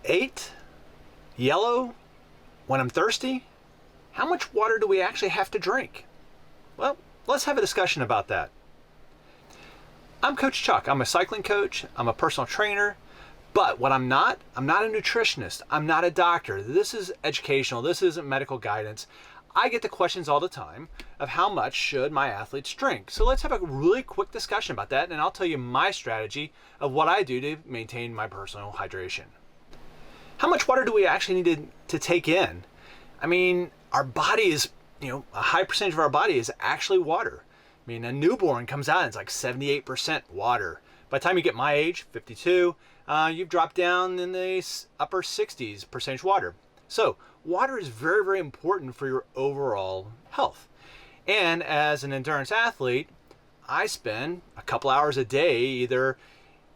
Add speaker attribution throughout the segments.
Speaker 1: 8, yellow, when I'm thirsty. How much water do we actually have to drink? Well, let's have a discussion about that. I'm Coach Chuck. I'm a cycling coach. I'm a personal trainer. But what I'm not a nutritionist. I'm not a doctor. This is educational. This isn't medical guidance. I get the questions all the time of how much should my athletes drink. So let's have a really quick discussion about that, and I'll tell you my strategy of what I do to maintain my personal hydration. How much water do we actually need to take in? I mean, our body is, a high percentage of our body is actually water. I mean, a newborn comes out and it's like 78% water. By the time you get my age, 52, you've dropped down in the upper 60s percentage water. So water is very, very important for your overall health. And as an endurance athlete, I spend a couple hours a day either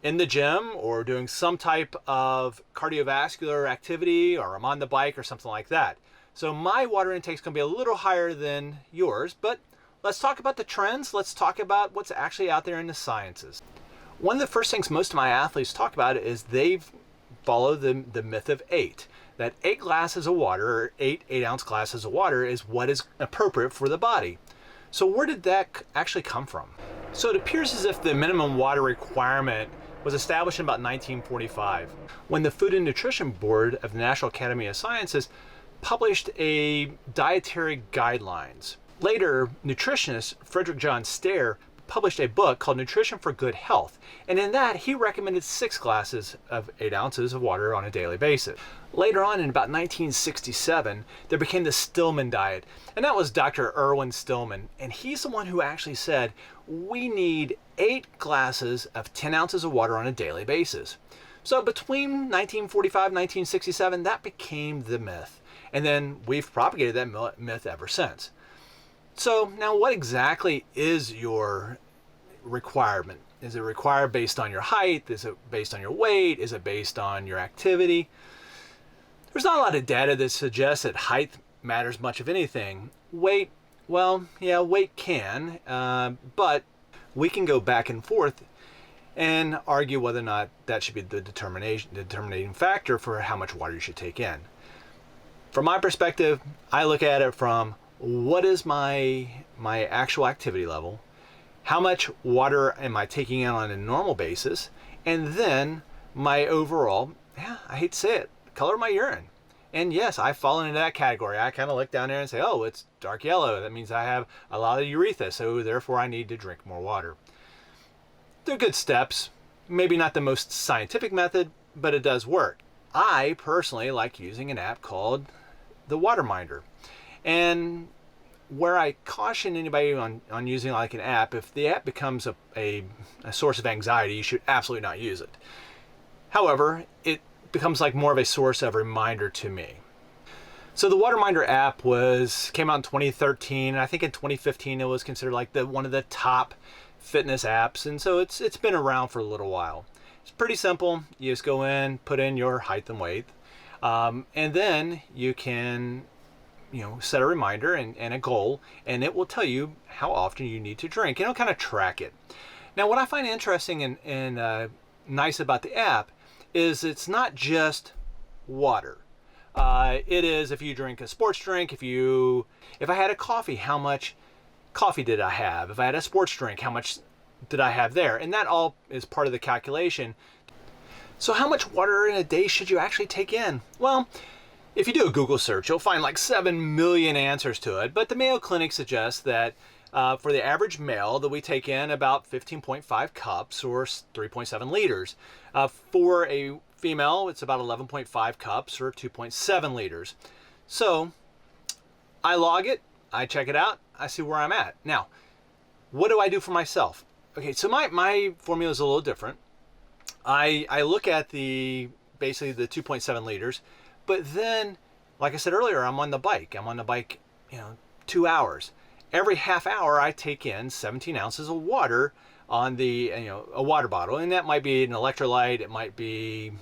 Speaker 1: in the gym or doing some type of cardiovascular activity, or I'm on the bike or something like that. So my water intake is going to be a little higher than yours, but let's talk about the trends. Let's talk about what's actually out there in the sciences. One of the first things most of my athletes talk about is they follow the myth of 8. That 8 glasses of water, or 8-ounce glasses of water, is what is appropriate for the body. So where did that actually come from? So it appears as if the minimum water requirement was established in about 1945, when the Food and Nutrition Board of the National Academy of Sciences published a dietary guidelines. Later, nutritionist Frederick John Stair published a book called Nutrition for Good Health, and in that he recommended 6 glasses of 8 ounces of water on a daily basis. Later on, in about 1967, there became the Stillman diet, and that was Dr. Irwin Stillman, and he's the one who actually said we need 8 glasses of 10 ounces of water on a daily basis. So between 1945 and 1967, that became the myth, and then we've propagated that myth ever since. So now what exactly is your requirement? Is it required based on your height? Is it based on your weight? Is it based on your activity? There's not a lot of data that suggests that height matters much of anything. Weight, well, yeah, weight can, but we can go back and forth and argue whether or not that should be the determining factor for how much water you should take in. From my perspective, I look at it from what is my actual activity level, how much water am I taking in on a normal basis, and then my overall, I hate to say it, color of my urine. And yes, I fall into that category. I kind of look down there and say, oh, it's dark yellow. That means I have a lot of urethra, so therefore I need to drink more water. They're good steps. Maybe not the most scientific method, but it does work. I personally like using an app called the Waterminder. And where I caution anybody on using like an app, if the app becomes a source of anxiety, you should absolutely not use it. However, it becomes like more of a source of reminder to me. So the Waterminder app came out in 2013, and I think in 2015 it was considered like one of the top fitness apps, and so it's been around for a little while. It's pretty simple. You just go in, put in your height and weight, and then you can set a reminder and a goal, and it will tell you how often you need to drink, and it'll kind of track it. Now, what I find interesting and nice about the app is it's not just water. It is if you drink a sports drink, if I had a coffee, how much coffee did I have? If I had a sports drink, how much did I have there? And that all is part of the calculation. So how much water in a day should you actually take in? Well, if you do a Google search, you'll find like 7 million answers to it, but the Mayo Clinic suggests that for the average male that we take in about 15.5 cups or 3.7 liters. For a female, it's about 11.5 cups or 2.7 liters. So I log it, I check it out, I see where I'm at. Now, what do I do for myself? Okay, so my formula is a little different. I look at basically the 2.7 liters, but then, like I said earlier, I'm on the bike. 2 hours. Every half hour, I take in 17 ounces of water on a water bottle, and that might be an electrolyte, it might be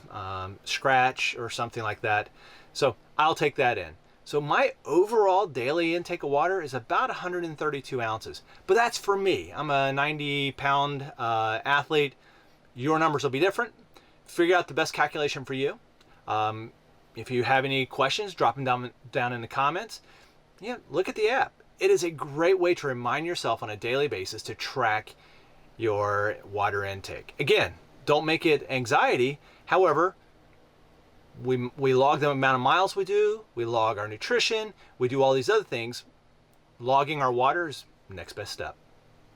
Speaker 1: Scratch or something like that. So I'll take that in. So my overall daily intake of water is about 132 ounces, but that's for me. I'm a 90-pound athlete. Your numbers will be different. Figure out the best calculation for you. If you have any questions, drop them down in the comments. Look at the app. It is a great way to remind yourself on a daily basis to track your water intake. Again, don't make it anxiety. However, we log the amount of miles we do, we log our nutrition, we do all these other things. Logging our water is the next best step.